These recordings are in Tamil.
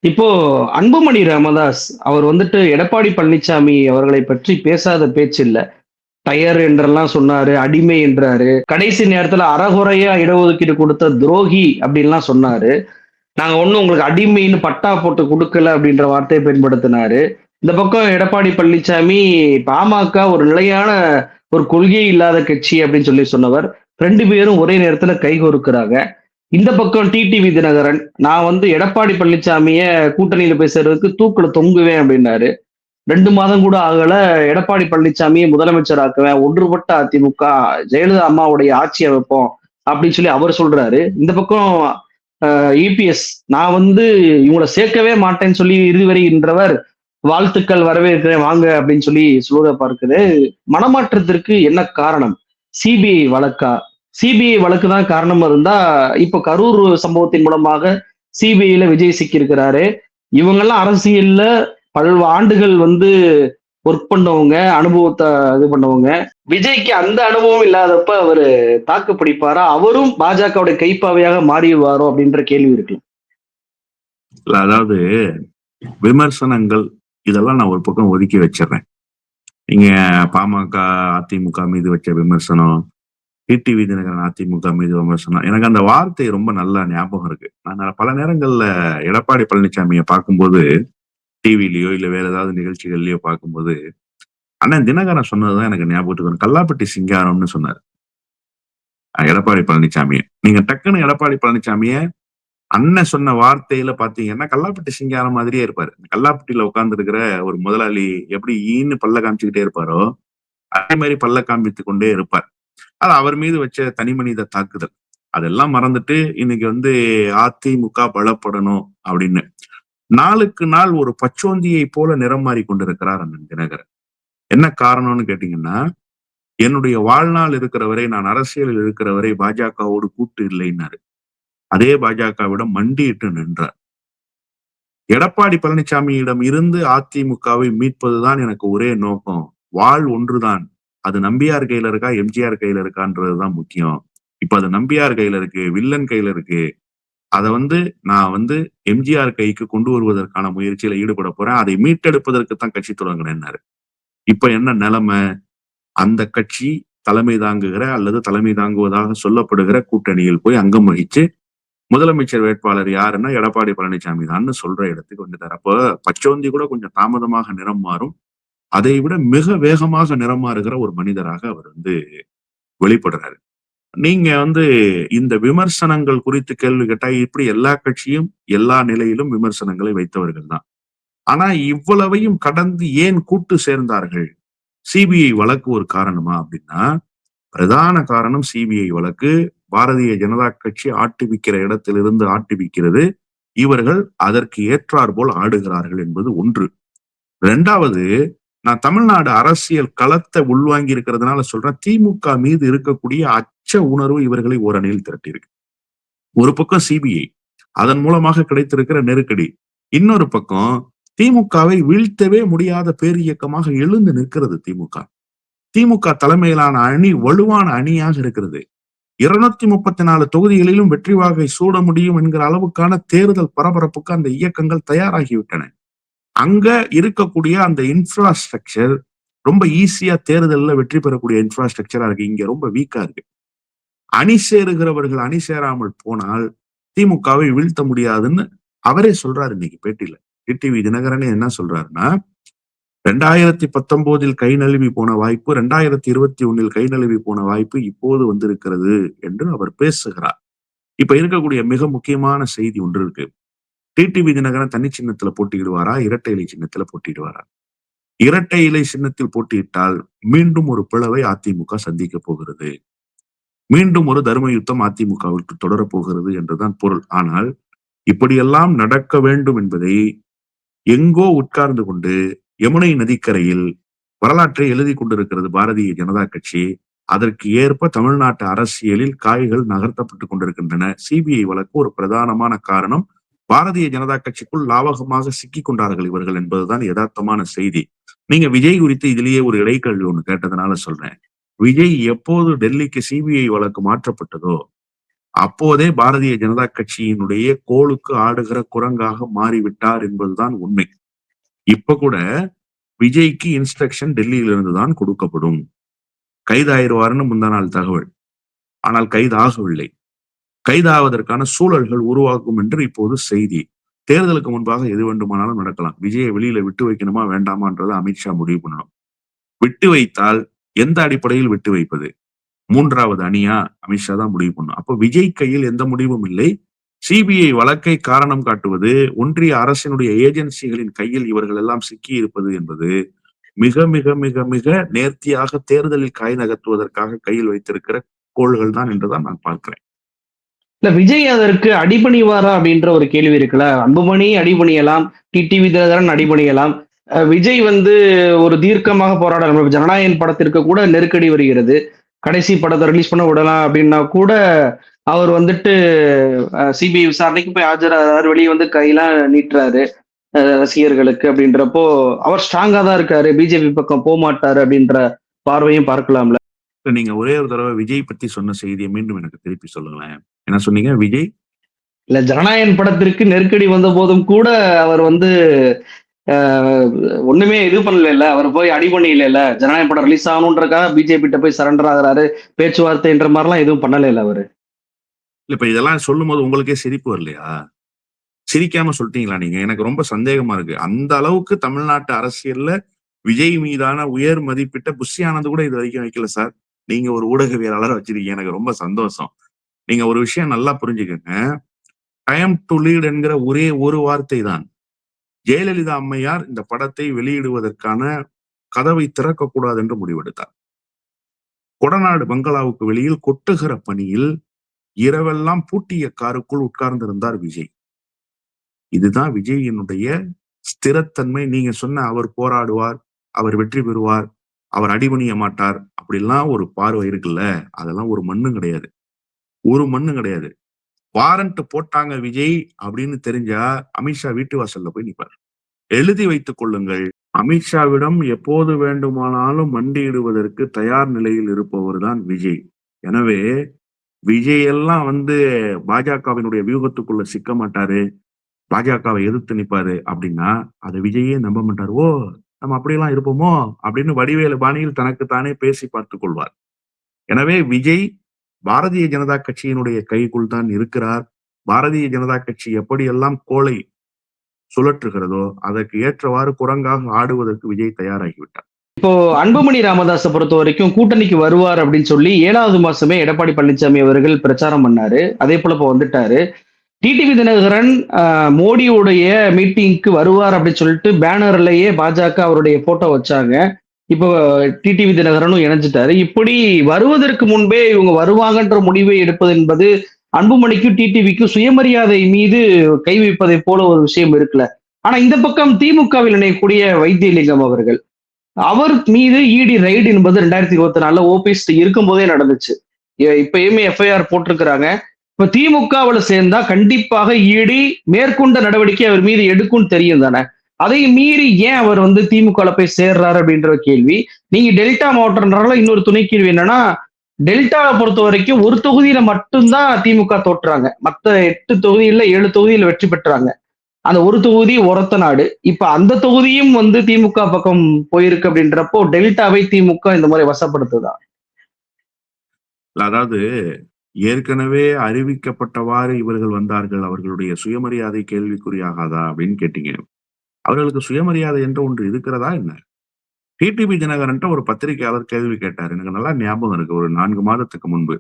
இப்போ அன்புமணி ராமதாஸ் அவர் வந்துட்டு எடப்பாடி பழனிசாமி அவர்களை பற்றி பேசாத பேச்சு இல்ல. டயர் என்றெல்லாம் சொன்னாரு, அடிமை என்றாரு. கடைசி நேரத்துல அரைகுறையா இடஒதுக்கீடு கொடுத்த துரோகி அப்படின்லாம் சொன்னாரு. நாங்க ஒண்ணும் உங்களுக்கு அடிமைன்னு பட்டா போட்டு குடுக்கல அப்படின்ற வார்த்தையை பயன்படுத்தினாரு. இந்த பக்கம் எடப்பாடி பழனிசாமி பாமக ஒரு நிலையான ஒரு கொள்கை இல்லாத கட்சி அப்படின்னு சொல்லி சொன்னவர். 2 பேரும் ஒரே நேரத்துல கைகோர்க்கிறாங்க. இந்த பக்கம் டிடிவி தினகரன், நான் வந்து எடப்பாடி பழனிசாமிய கூட்டணியில பேசுறதுக்கு தூக்குல தொங்குவேன் அப்படின்னாரு. 2 மாதம் கூட ஆகல. எடப்பாடி பழனிசாமியை முதலமைச்சர் ஆக்குவேன். ஒன்றுபட்ட அதிமுக, ஜெயலலிதா அம்மாவுடைய ஆட்சியை வைப்போம் அப்படின்னு சொல்லி அவர் சொல்றாரு. இந்த பக்கம் இபிஎஸ், நான் வந்து இவங்களை சேர்க்கவே மாட்டேன்னு சொல்லி இறுதி வருகின்றவர், வாழ்த்துக்கள் வரவேற்கிறேன் வாங்க அப்படின்னு சொல்லி சொல்லுவதை பார்க்குது. மனமாற்றத்திற்கு என்ன காரணம்? சிபிஐ வழக்கா? சிபிஐ வழக்கு தான் காரணமா இருந்தா, இப்ப கரூர் சம்பவத்தின் மூலமாக சிபிஐல விஜய் சிக்கியிருக்கிறாரு. இவங்கெல்லாம் அரசியல்ல ஆண்டுகள் வந்து ஒர்க் பண்ணவங்க, அனுபவத்தை இது பண்ணவங்க. விஜய்க்கு அந்த அனுபவம் இல்லாதப்ப அவரு தாக்கு பிடிப்பாரா? அவரும் பாஜகவுடைய கைப்பாவையாக மாறிடுவாரோ அப்படின்ற கேள்வி இருக்கு. இல்ல, அதாவது விமர்சனங்கள் இதெல்லாம் நான் ஒரு பக்கம் ஒதுக்கி வச்சிடறேன். நீங்க பாமக அதிமுக மீது வச்ச விமர்சனம், டிடிவி தினகரன் அதிமுக மீது விமர்சனம், எனக்கு அந்த வார்த்தை ரொம்ப நல்லா ஞாபகம் இருக்கு. நான் பல நேரங்கள்ல எடப்பாடி பழனிசாமியை பார்க்கும்போது, டிவிலயோ இல்ல வேற ஏதாவது நிகழ்ச்சிகள்லயோ பார்க்கும்போது, அண்ணன் தினகரன் சொன்னதுதான் எனக்கு ஞாபகத்துக்கு வரும். கல்லாப்பட்டி சிங்காரம்னு சொன்னார் எடப்பாடி பழனிசாமியை. நீங்க டக்குன்னு எடப்பாடி பழனிசாமிய அண்ணன் சொன்ன வார்த்தையில பாத்தீங்கன்னா கல்லாப்பட்டி சிங்காரம் மாதிரியே இருப்பாரு. கல்லாப்பட்டியில உட்கார்ந்து இருக்கிற ஒரு முதலாளி எப்படி ஈன்னு பல்ல காமிச்சுக்கிட்டே இருப்பாரோ, அதே மாதிரி பல்ல காமித்து கொண்டே இருப்பார். அது அவர் மீது வச்ச தனி மனித தாக்குதல். அதெல்லாம் மறந்துட்டு இன்னைக்கு வந்து அதிமுக பலப்படணும் அப்படின்னு நாளுக்கு நாள் ஒரு பச்சோந்தியை போல நிறம் மாறி கொண்டிருக்கிறார் அண்ணன் தினகரன். என்ன காரணம்னு கேட்டீங்கன்னா, என்னுடைய வாழ்நாள் இருக்கிற வரை, நான் அரசியலில் இருக்கிற வரை பாஜகவோடு கூட்டு இல்லைன்னாரு. அதே பாஜகவிடம் மண்டியிட்டு நின்றார். எடப்பாடி பழனிசாமியிடம் இருந்து அதிமுகவை மீட்பதுதான் எனக்கு ஒரே நோக்கம். வாழ் ஒன்றுதான். அது நம்பியார் கையில இருக்கா, எம்ஜிஆர் கையில இருக்கான்றதுதான் முக்கியம். இப்ப அது நம்பியார் கையில இருக்கு, வில்லன் கையில இருக்கு. அதை வந்து நான் வந்து எம்ஜிஆர் கைக்கு கொண்டு வருவதற்கான முயற்சியில ஈடுபட போறேன். அதை மீட்டெடுப்பதற்கு தான் கட்சி தொடங்கினேன்னாரு. இப்ப என்ன நிலைமை? அந்த கட்சி தலைமை தாங்குகிற அல்லது தலைமை தாங்குவதாக சொல்லப்படுகிற கூட்டணியில் போய் அங்கம் வகிச்சு முதலமைச்சர் வேட்பாளர் யாருன்னா எடப்பாடி பழனிசாமி தான் சொல்ற இடத்துக்கு வந்துட்டார். அப்போ பச்சோந்தி கூட கொஞ்சம் தாமதமாக நிறம் மாறும். அதை விட மிக வேகமாக நிறம் மாறுகிற ஒரு மனிதராக அவர் வந்து வெளிப்படுறாரு. நீங்க வந்து இந்த விமர்சனங்கள் குறித்து கேள்வி கேட்டா, இப்படி எல்லா கட்சியும் எல்லா நிலையிலும் விமர்சனங்களை வைத்தவர்கள் தான். ஆனா இவ்வளவையும் கடந்து ஏன் கூட்டு சேர்ந்தார்கள்? சிபிஐ வழக்கு ஒரு காரணமா அப்படின்னா, பிரதான காரணம் சிபிஐ வழக்கு. பாரதிய ஜனதா கட்சி ஆட்டுவிக்கிற இடத்திலிருந்து ஆட்டுவிக்கிறது. இவர்கள் அதற்கு ஏற்றார் போல் ஆடுகிறார்கள் என்பது ஒன்று. 2வது, நான் தமிழ்நாடு அரசியல் களத்தை உள்வாங்கி இருக்கிறதுனால சொல்றேன், திமுக மீது இருக்கக்கூடிய அச்ச உணர்வு இவர்களை ஓரணியில் திரட்டியிருக்கு. ஒரு பக்கம் சிபிஐ, அதன் மூலமாக கிடைத்திருக்கிற நெருக்கடி. இன்னொரு பக்கம் திமுகவை வீழ்த்தவே முடியாத பேர் இயக்கமாக எழுந்து நிற்கிறது திமுக. திமுக தலைமையிலான அணி வலுவான அணியாக இருக்கிறது. 234 தொகுதிகளிலும் வெற்றி வாகை சூட முடியும் என்கிற அளவுக்கான தேர்தல் பரபரப்புக்கு அந்த இயக்கங்கள் தயாராகிவிட்டன. அங்க இருக்கக்கூடிய அந்த இன்ஃப்ராஸ்ட்ரக்சர் ரொம்ப ஈஸியா தேர்தல்ல வெற்றி பெறக்கூடிய இன்ஃப்ராஸ்ட்ரக்சரா இருக்கு. இங்க ரொம்ப வீக்கா இருக்கு. அணி சேருகிறவர்கள் அணி சேராமல் போனால் திமுகவை வீழ்த்த முடியாதுன்னு அவரே சொல்றாரு இன்னைக்கு பேட்டியில. டிடிவி தினகரனே என்ன சொல்றாருன்னா, 2019 கை நழுவி போன வாய்ப்பு, 2021 கை நழுவி போன வாய்ப்பு இப்போது வந்திருக்கிறது என்று அவர் பேசுகிறார். இப்ப இருக்கக்கூடிய மிக முக்கியமான செய்தி ஒன்று இருக்கு. டிடிவி தினகரன் தனி சின்னத்துல போட்டியிடுவாரா, இரட்டை இலை சின்னத்துல போட்டியிடுவாரா? இரட்டை இலை சின்னத்தில் போட்டியிட்டால் மீண்டும் ஒரு பிளவை அதிமுக சந்திக்க போகிறது. மீண்டும் ஒரு தர்ம யுத்தம் அதிமுகவிற்கு தொடரப் போகிறது என்றுதான் பொருள். ஆனால் இப்படியெல்லாம் நடக்க வேண்டும் என்பதை எங்கோ உட்கார்ந்து கொண்டு யமுனை நதிக்கரையில் வரலாற்றை எழுதி கொண்டிருக்கிறது பாரதிய ஜனதா கட்சி. அதற்கு ஏற்ப தமிழ்நாட்டு அரசியலில் காய்கள் நகர்த்தப்பட்டுக் கொண்டிருக்கின்றன. சிபிஐ வழக்கு ஒரு பிரதானமான காரணம். பாரதிய ஜனதா கட்சிக்குள் லாவகமாக சிக்கிக் கொண்டார்கள் இவர்கள் என்பதுதான் யதார்த்தமான செய்தி. நீங்க விஜய் குறித்து இதிலேயே ஒரு இடைக்கல்வி ஒண்ணு கேட்டதுனால சொல்றேன். விஜய் எப்போது டெல்லிக்கு சிபிஐ வழக்கு மாற்றப்பட்டதோ அப்போதே பாரதிய ஜனதா கட்சியினுடைய கோளுக்கு ஆடுகிற குரங்காக மாறிவிட்டார் என்பதுதான் உண்மை. இப்ப கூட விஜய்க்கு இன்ஸ்ட்ரக்ஷன் டெல்லியில இருந்து தான் கொடுக்கப்படும். கைதாயிருவாருன்னு முந்தா நாள் தகவல். ஆனால் கைதாகவில்லை. கைதாவதற்கான சூழல்கள் உருவாகும் என்று இப்போது செய்தி. தேர்தலுக்கு முன்பாக எது வேண்டுமானாலும் நடக்கலாம். விஜயை வெளியில விட்டு வைக்கணுமா வேண்டாமான்றதை அமித்ஷா முடிவு பண்ணணும். விட்டு வைத்தால் எந்த அடிப்படையில் விட்டு வைப்பது? 3வது அணியா அமித்ஷா தான் முடிவு பண்ணும். அப்ப விஜய் கையில் எந்த முடிவும் இல்லை. சிபிஐ வழக்கை காரணம் காட்டுவது, ஒன்றிய அரசினுடைய ஏஜென்சிகளின் கையில் இவர்கள் எல்லாம் சிக்கி இருப்பது என்பது மிக மிக மிக மிக நேர்த்தியாக தேர்தலில் காய் நகர்த்துவதற்காக கையில் வைத்திருக்கிற கோள்கள் தான் என்றுதான் நான் பார்க்கிறேன். இல்ல விஜய் அதற்கு அடிபணிவாரா அப்படின்ற ஒரு கேள்வி இருக்குல்ல. அன்புமணி அடிபணியலாம், டிடிவி தினகரன் அடிபணியலாம். விஜய் வந்து ஒரு தீர்க்கமாக போராட ஜனநாயகன் படத்திற்கு கூட நெருக்கடி வருகிறது. கடைசி படத்தை ரிலீஸ் பண்ண விடலாம் அப்படின்னா கூட அவர் வந்துட்டு சிபிஐ விசாரணைக்கு போய் ஆஜராகிறாரு, வெளியே வந்து கையெல்லாம் நீட்டுறாரு ரசிகர்களுக்கு. அப்படின்றப்போ அவர் ஸ்ட்ராங்கா தான் இருக்காரு, பிஜேபி பக்கம் போக மாட்டாரு அப்படின்ற பார்வையும் பார்க்கலாம்ல. நீங்க ஒரே ஒரு தடவை விஜய் பத்தி சொன்ன செய்தியை மீண்டும் எனக்கு திருப்பி சொல்லுங்களேன். என்ன சொன்னீங்க? விஜய் இல்ல ஜனநாயகன் படத்திற்கு நெருக்கடி வந்த போதும் கூட அவர் வந்து ஒண்ணுமே இது பண்ணல, அவர் போய் அடி பண்ணல. ஜனநாயக படம் ரிலீஸ் ஆகணுன்றக்காக பிஜேபி கிட்ட போய் சரண்டர் ஆகுறாரு, பேச்சுவார்த்தைன்ற மாதிரிலாம் எதுவும் பண்ணல அவரு. இல்ல இப்ப இதெல்லாம் சொல்லும் போது உங்களுக்கே சிரிப்பு வரலையா? சிரிக்காம சொல்லிட்டீங்களா நீங்க? எனக்கு ரொம்ப சந்தேகமா இருக்கு. அந்த அளவுக்கு தமிழ்நாட்டு அரசியல்ல விஜய் மீதான உயர் மதிப்பிட்ட புஷி ஆனந்த் கூட இது வரைக்கும் வைக்கல சார். நீங்க ஒரு ஊடகவியலாளர் வச்சிருக்கீங்க, எனக்கு ரொம்ப சந்தோஷம். நீங்க ஒரு விஷயம் நல்லா புரிஞ்சுக்கங்க. டைம் டு லீட் என்கிற ஒரே ஒரு வார்த்தை தான். ஜெயலலிதா அம்மையார் இந்த படத்தை வெளியிடுவதற்கான கதவை திறக்கக்கூடாது என்று முடிவெடுத்தார். கொடநாடு பங்களாவுக்கு வெளியில் கொட்டுகிற பணியில் இரவெல்லாம் பூட்டிய காருக்குள் உட்கார்ந்திருந்தார் விஜய். இதுதான் விஜயினுடைய ஸ்திரத்தன்மை. நீங்க சொன்ன அவர் போராடுவார், அவர் வெற்றி பெறுவார், அவர் அடிபணிய மாட்டார், அப்படிலாம் ஒரு பார்வை இருக்குல்ல, அதெல்லாம் ஒரு மண்ணும் கிடையாது. ஒரு மண்ணும் கிடையாது. வாரண்ட் போட்டாங்க விஜய் அப்படின்னு தெரிஞ்சா அமித்ஷா வீட்டு வாசல்ல போய் நிற்பார். எழுதி வைத்துக் கொள்ளுங்கள். அமித்ஷாவிடம் எப்போது வேண்டுமானாலும் மண்டியிடுவதற்கு தயார் நிலையில் இருப்பவர் தான் விஜய். எனவே விஜய் எல்லாம் பாஜகவினுடைய வியூகத்துக்குள்ள சிக்க மாட்டாரு, பாஜகவை எதிர்த்து நிப்பாரு அப்படின்னா அதை விஜயே நம்ப மாட்டாரு. ஓ, நம்ம அப்படியெல்லாம் இருப்போமோ அப்படின்னு வடிவேலு பாணியில் தனக்குத்தானே பேசி பார்த்துக் கொள்வார். எனவே விஜய் பாரதிய ஜனதா கட்சியினுடைய கைக்குள் தான் இருக்கிறார். பாரதிய ஜனதா கட்சி எப்படியெல்லாம் கோலை சுழற்றுகிறதோ அதற்கு ஏற்றவாறு குரங்காக ஆடுவதற்கு விஜய் தயாராகிவிட்டார். இப்போ அன்புமணி ராமதாஸை பொறுத்த வரைக்கும் கூட்டணிக்கு வருவார் அப்படின்னு சொல்லி 7வது மாசமே எடப்பாடி பழனிசாமி அவர்கள் பிரச்சாரம் பண்ணாரு. அதே போல இப்போ வந்துட்டாரு. டிடிவி தினகரன் மோடியுடைய மீட்டிங்க்கு வருவார் அப்படின்னு சொல்லிட்டு பேனர்லயே பாஜக அவருடைய போட்டோ வச்சாங்க. இப்போ டிடிவி தினகரனும் இணைஞ்சிட்டாரு. இப்படி வருவதற்கு முன்பே இவங்க வருவாங்கன்ற முடிவை எடுப்பது என்பது அன்புமணிக்கும் டிடிவிக்கும் சுயமரியாதை மீது கை வைப்பதை போல ஒரு விஷயம் இருக்குல்ல. ஆனா இந்த பக்கம் திமுகவில் இணையக்கூடிய வைத்தியலிங்கம் அவர்கள், அவர் மீது இடி ரைடு என்பது 2024 ஓபிஎஸ் இருக்கும் போதே நடந்துச்சு. இப்பயுமே எஃப்ஐஆர் போட்டிருக்கிறாங்க. இப்ப திமுகவுல சேர்ந்தா கண்டிப்பாக இடி மேற்கொண்ட நடவடிக்கை அவர் மீது எடுக்கும்னு தெரியும் தானே. அதை மீறி ஏன் அவர் திமுகல போய் சேர்றாரு அப்படின்ற கேள்வி. நீங்க டெல்டா மாவட்டம்ன்றனால இன்னொரு துணை கேள்வி என்னன்னா, டெல்டாவை பொறுத்த வரைக்கும் ஒரு தொகுதியில மட்டும்தான் திமுக தோற்றுறாங்க. மத்த 8 தொகுதியில 7 தொகுதியில வெற்றி பெற்றாங்க. அந்த ஒரு தொகுதி ஒரத்தநாடு. இப்ப அந்த தொகுதியும் திமுக பக்கம் போயிருக்கு அப்படின்றப்போ டெல்டாவை திமுக இந்த மாதிரி வசப்படுத்துதா? அதாவது ஏற்கனவே அறிவிக்கப்பட்டவாறு இவர்கள் வந்தார்கள், அவர்களுடைய சுயமரியாதை கேள்விக்குறியாகாதா அப்படின்னு கேட்டீங்க. அவர்களுக்கு சுயமரியாதை என்று ஒன்று இருக்கிறதா என்ன? டிடிவி தினகரன் ஒரு பத்திரிகையாளர் கேள்வி கேட்டார். எனக்கு நல்லா ஞாபகம் இருக்கு. ஒரு 4 மாதத்துக்கு முன்பு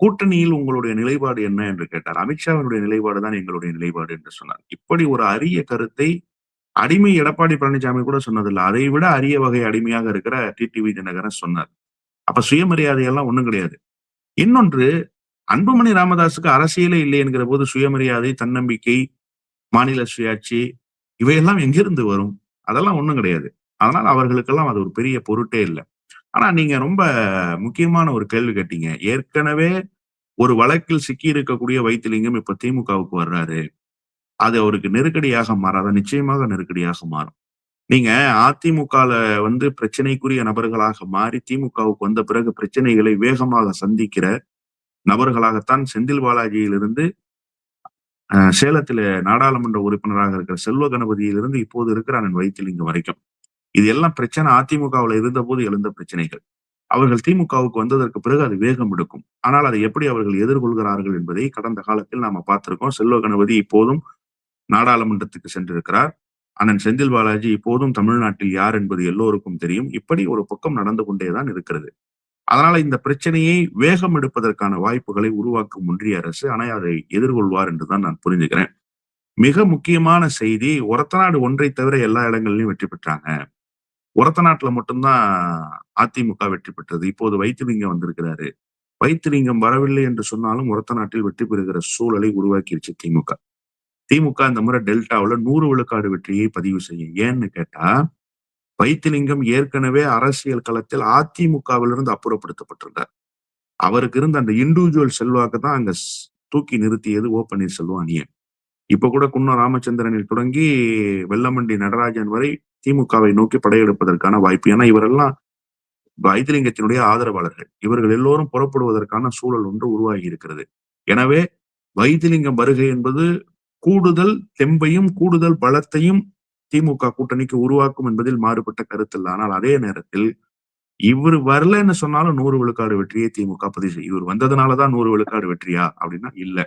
கூட்டணியில் உங்களுடைய நிலைப்பாடு என்ன என்று கேட்டார். அமித்ஷாவினுடைய நிலைப்பாடு தான் எங்களுடைய நிலைப்பாடு என்று சொன்னார். இப்படி ஒரு அரிய கருத்தை அடிமை எடப்பாடி பழனிசாமி கூட சொன்னதில்லை. அதை விட அரிய வகை அடிமையாக இருக்கிற டிடிவி தினகரன் சொன்னார். அப்ப சுயமரியாதை எல்லாம் ஒண்ணும் கிடையாது. இன்னொன்று, அன்புமணி ராமதாஸுக்கு அரசியலே இல்லை என்கிற போது சுயமரியாதை, தன்னம்பிக்கை, மாநில சுயாட்சி இவையெல்லாம் எங்கிருந்து வரும்? அதெல்லாம் ஒண்ணும் கிடையாது. அதனால அவர்களுக்கெல்லாம் அது ஒரு பெரிய பொருட்டே இல்லை. ஆனா நீங்க ரொம்ப முக்கியமான ஒரு கேள்வி கேட்டீங்க. ஏற்கனவே ஒரு வழக்கில் சிக்கி இருக்கக்கூடிய வைத்திலிங்கம் இப்ப திமுகவுக்கு வர்றாரு. அது அவருக்கு நெருக்கடியாக மாறாத? நிச்சயமாக நெருக்கடியாக மாறும். நீங்க அதிமுகல பிரச்சனைக்குரிய நபர்களாக மாறி திமுகவுக்கு வந்த பிறகு பிரச்சனைகளை வேகமாக சந்திக்கிற நபர்களாகத்தான் செந்தில் பாலாஜியிலிருந்து சேலத்தில நாடாளுமன்ற உறுப்பினராக இருக்கிற செல்வ கணபதியிலிருந்து இப்போது இருக்கிற அண்ணன் வைத்திலிங்கம் வரைக்கும். இது எல்லாம் பிரச்சனை அதிமுகவுல இருந்தபோது எழுந்த பிரச்சனைகள். அவர்கள் திமுகவுக்கு வந்ததற்கு பிறகு அது வேகம் எடுக்கும். ஆனால் அதை எப்படி அவர்கள் எதிர்கொள்கிறார்கள் என்பதை கடந்த காலத்தில் நாம பார்த்திருக்கோம். செல்வ கணபதி இப்போதும் நாடாளுமன்றத்துக்கு சென்றிருக்கிறார். அண்ணன் செந்தில் பாலாஜி இப்போதும் தமிழ்நாட்டில் யார் என்பது எல்லோருக்கும் தெரியும். இப்படி ஒரு பக்கம் நடந்து கொண்டேதான் இருக்கிறது. அதனால இந்த பிரச்சனையை வேகம் எடுப்பதற்கான வாய்ப்புகளை உருவாக்கும் ஒன்றிய அரசு. ஆனா அதை எதிர்கொள்வார் என்றுதான் நான் புரிஞ்சுக்கிறேன். மிக முக்கியமான செய்தி, ஒரத்தநாடு ஒன்றை தவிர எல்லா இடங்களிலும் வெற்றி பெற்றாங்க. ஒரத்தநாட்டுல மட்டும்தான் அதிமுக வெற்றி பெற்றது. இப்போது வைத்திலிங்கம் வந்திருக்கிறாரு. வைத்திலிங்கம் வரவில்லை என்று சொன்னாலும் ஒரத்தநாட்டில் வெற்றி பெறுகிற சூழலை உருவாக்கிருச்சு திமுக. திமுக இந்த முறை டெல்டாவுல 100 விழுக்காடு வெற்றியை பதிவு செய்யும். ஏன்னு கேட்டா, வைத்திலிங்கம் ஏற்கனவே அரசியல் களத்தில் அதிமுகவிலிருந்து அப்புறப்படுத்தப்பட்டிருந்தார். அவருக்கு இருந்த அந்த இண்டிவிஜுவல் செல்வாக்கு தான் அங்க தூக்கி நிறுத்தியது ஓ பன்னீர்செல்வம் அணியை. இப்ப கூட குன்னம் ராமச்சந்திரனில் தொடங்கி வெல்லமண்டி நடராஜன் வரை திமுகவை நோக்கி படையெடுப்பதற்கான வாய்ப்பு. ஏன்னா இவரெல்லாம் வைத்திலிங்கத்தினுடைய ஆதரவாளர்கள். இவர்கள் எல்லோரும் புறப்படுவதற்கான சூழல் ஒன்று உருவாகி இருக்கிறது. எனவே வைத்திலிங்கம் வருகை என்பது கூடுதல் தெம்பையும் கூடுதல் பலத்தையும் திமுக கூட்டணிக்கு உருவாக்கும் என்பதில் மாறுபட்ட கருத்தில்லை. ஆனால் அதே நேரத்தில் இவர் வரலன்னு சொன்னாலும் 100 விழுக்காடு வெற்றியை திமுக பதிவு செய்யும். இவர் வந்ததுனாலதான் 100 விழுக்காடு வெற்றியா அப்படின்னா இல்ல.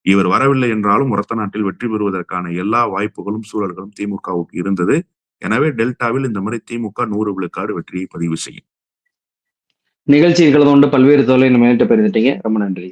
இவர் வரவில்லை என்றாலும் ஒரத்தநாட்டில் வெற்றி பெறுவதற்கான எல்லா வாய்ப்புகளும் சூழல்களும் திமுகவுக்கு இருந்தது. எனவே டெல்டாவில் இந்த முறை திமுக 100 விழுக்காடு வெற்றியை பதிவு செய்யும். நிகழ்ச்சியில் கலந்து கொண்டு பல்வேறு தகவலை நம்ம பகிர்ந்துட்டீங்க. ரொம்ப நன்றி.